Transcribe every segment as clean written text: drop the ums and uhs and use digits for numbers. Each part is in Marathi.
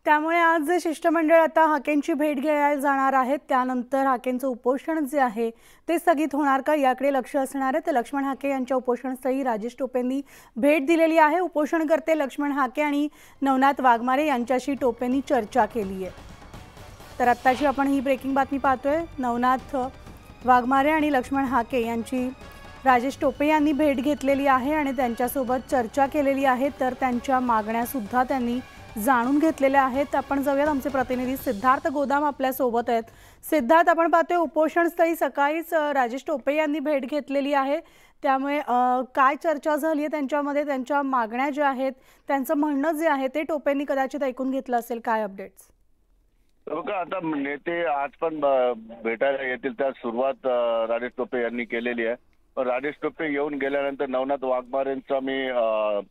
त्यामुळे आज जे शिष्टमंडळ आता हाकेंची भेट घ्यायला जाणार आहेत त्यानंतर हाकेंचं उपोषण जे आहे ते स्थगित होणार का याकडे लक्ष असणार आहे। तर लक्ष्मण हाके यांच्या उपोषणस्थळी राजेश टोपेंनी भेट दिलेली आहे। उपोषणकर्ते लक्ष्मण हाके आणि नवनाथ वाघमारे यांच्याशी टोपेंनी चर्चा केली आहे। तर आत्ताची आपण ही ब्रेकिंग बातमी पाहतोय। नवनाथ वाघमारे आणि लक्ष्मण हाके यांची राजेश टोपे यांनी भेट घेतलेली आहे आणि त्यांच्यासोबत चर्चा केलेली आहे। तर त्यांच्या मागण्या सुद्धा त्यांनी जाणून घेतलेल्या आहेत। आपण जाऊयात, आमचे प्रतिनिधी सिद्धार्थ गोदाम आपल्या सोबत आहेत। सिद्धार्थ, आपण पाहतोय उपोषणस्थळी सकाळीच राजेश टोपे यांनी भेट घेतलेली आहे, त्यामुळे काय चर्चा झाली आहे त्यांच्यामध्ये, त्यांच्या मागण्या ज्या आहेत, त्यांचं म्हणणं जे आहे ते टोपेंनी कदाचित ऐकून घेतलं असेल, काय अपडेट्स? बघा, आता नेते आज पण भेटायला येतील, त्या सुरुवात राजेश टोपे यांनी केलेली आहे। पण राजेश टोपे येऊन गेल्यानंतर नवनाथ वाघमारेंचा मी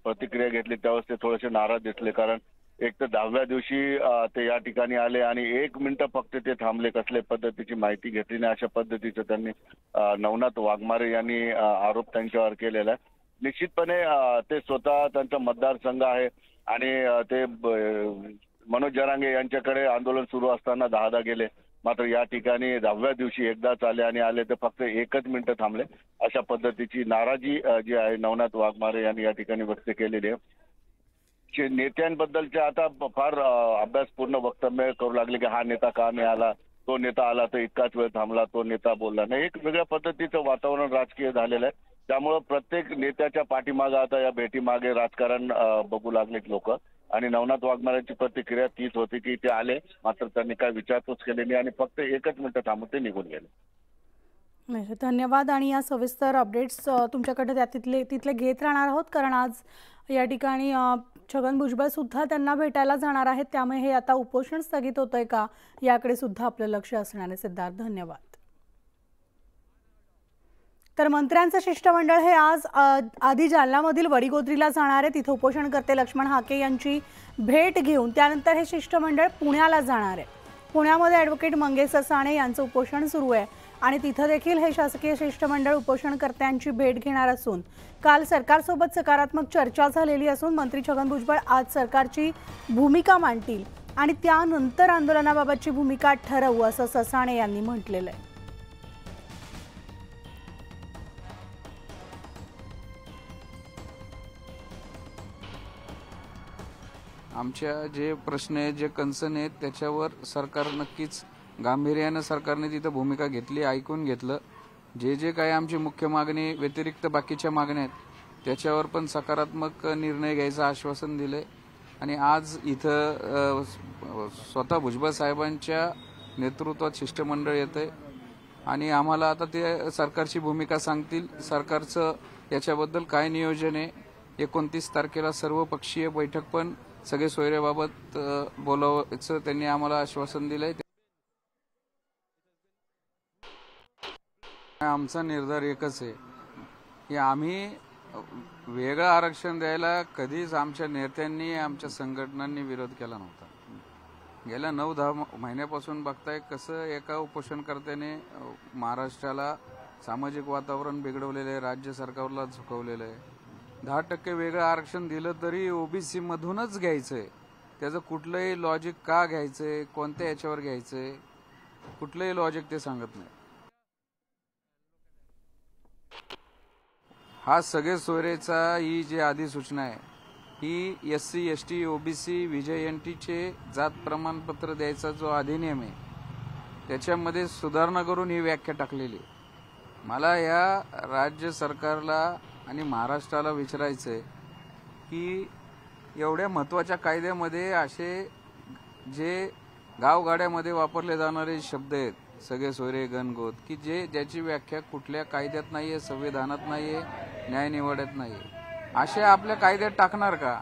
प्रतिक्रिया घेतली, त्यावेळेस ते थोडेसे नाराज दिसले। कारण एक तर 10व्या दिवशी ते या ठिकाणी आले आणि 1 मिनिट फक्त ते थांबले, कसल्या पद्धतीची माहिती घेतली नाही, अशा पद्धतीचं त्यांनी नवनाथ वाघमारे यांनी आरोप त्यांच्यावर केलेला आहे। निश्चितपणे ते स्वतः त्यांचा मतदारसंघ आहे आणि ते मनोज जरांगे यांच्याकडे आंदोलन सुरू असताना 10दा गेले, मात्र या ठिकाणी 10व्या दिवशी एकदाच आले आणि आले तर फक्त 1च मिनिट थांबले। अशा पद्धतीची नाराजी जी आहे नवनाथ वाघमारे यांनी या ठिकाणी व्यक्त केलेली आहे। नेत्यांबद्दलचे आता फार अभ्यासपूर्ण वक्तव्य करू लागले की हा नेता का नाही आला, तो नेता आला तर इतकाच वेळ थांबला, तो नेता बोलला नाही। एक वेगळ्या पद्धतीचं वातावरण राजकीय झालेलं आहे। त्यामुळे प्रत्येक नेत्याच्या पाठीमागे आता या भेटीमागे राजकारण बघू लागलेत लोक। आणि नवनाथ वाघमारेंची प्रतिक्रिया तीच होती की ते आले, मात्र त्यांनी काय विचारपूस केली नाही आणि फक्त 1च मिनिट थांबून ते निघून गेले। धन्यवाद। आणि या सविस्तर अपडेट्स तुमच्याकडे तिथले घेत राहणार आहोत, कारण आज या ठिकाणी छगन भुजबळ सुद्धा त्यांना भेटायला जाणार आहेत, त्यामुळे हे आता उपोषण स्थगित होतंय का याकडे सुद्धा आपलं लक्ष असणार आहे। सिद्धार्थ, धन्यवाद। तर मंत्र्यांचं शिष्टमंडळ हे आज आधी जालन्यामधील वडीगोद्रीला जाणार आहे। तिथे उपोषणकर्ते लक्ष्मण हाके यांची भेट घेऊन त्यानंतर हे शिष्टमंडळ पुण्याला जाणार आहे। पुण्यामध्ये ॲडव्होकेट मंगेश ससाणे यांचं उपोषण सुरू आहे आणि तिथे देखील हे शासकीय शिष्टमंडळ उपोषणकर्त्यांची भेट घेणार असून काल सरकारसोबत सकारात्मक चर्चा झालेली असून मंत्री छगन भुजबळ आज सरकारची भूमिका मांडतील आणि त्यानंतर आंदोलनाबाबतची भूमिका ठरवू, असं ससाणे यांनी म्हटलेलं आहे। आमच्या जे प्रश्न आहेत, जे कन्सर्न आहेत, त्याच्यावर सरकार नक्कीच गांभीर्यानं सरकारने तिथं भूमिका घेतली, ऐकून घेतलं। जे काही आमची मुख्य मागणी व्यतिरिक्त बाकीच्या मागण्या आहेत त्याच्यावर पण सकारात्मक निर्णय घ्यायचं आश्वासन दिलंय। आणि आज इथं स्वतः भुजबळ साहेबांच्या नेतृत्वात शिष्टमंडळ येतंय आणि आम्हाला आता ते सरकारची भूमिका सांगतील, सरकारचं याच्याबद्दल काय नियोजन आहे। 29 तारखेला सर्वपक्षीय बैठक पण सगळे सोयऱ्याबाबत बोलावायचं त्यांनी आम्हाला आश्वासन दिलंय। आमचा निर्धार एकच आहे की आम्ही वेगळं आरक्षण द्यायला कधीच आमच्या नेत्यांनी, आमच्या संघटनांनी विरोध केला नव्हता। गेल्या 9-10 महिन्यापासून बघताय कसं एका उपोषणकर्त्याने महाराष्ट्राला सामाजिक वातावरण बिघडवलेलं आहे, राज्य सरकारला झुकवलेलं आहे। 10% वेगळं आरक्षण दिलं तरी ओबीसी मधूनच घ्यायचंय, त्याचं कुठलंही लॉजिक का घ्यायचंय, कोणत्या याच्यावर घ्यायचंय, कुठलंही लॉजिक ते सांगत नाही। हा सगळे सोयरेचा ही जी अधिसूचना आहे ही SC ST OBC VJNTचे जात प्रमाणपत्र द्यायचा जो अधिनियम आहे त्याच्यामध्ये सुधारणा करून ही व्याख्या टाकलेली आहे। मला या राज्य सरकारला आणि महाराष्ट्राला विचारायचं आहे की एवढ्या महत्त्वाच्या कायद्यामध्ये असे जे गावगाड्यामध्ये वापरले जाणारे शब्द आहेत, सगळे सोयरे गणगोत, की ज्याची व्याख्या कुठल्या कायद्यात नाहीये, संविधानात नाहीये, न्यायनिवाड्यात नाहीये, असे आपल्या कायद्यात टाकणार का?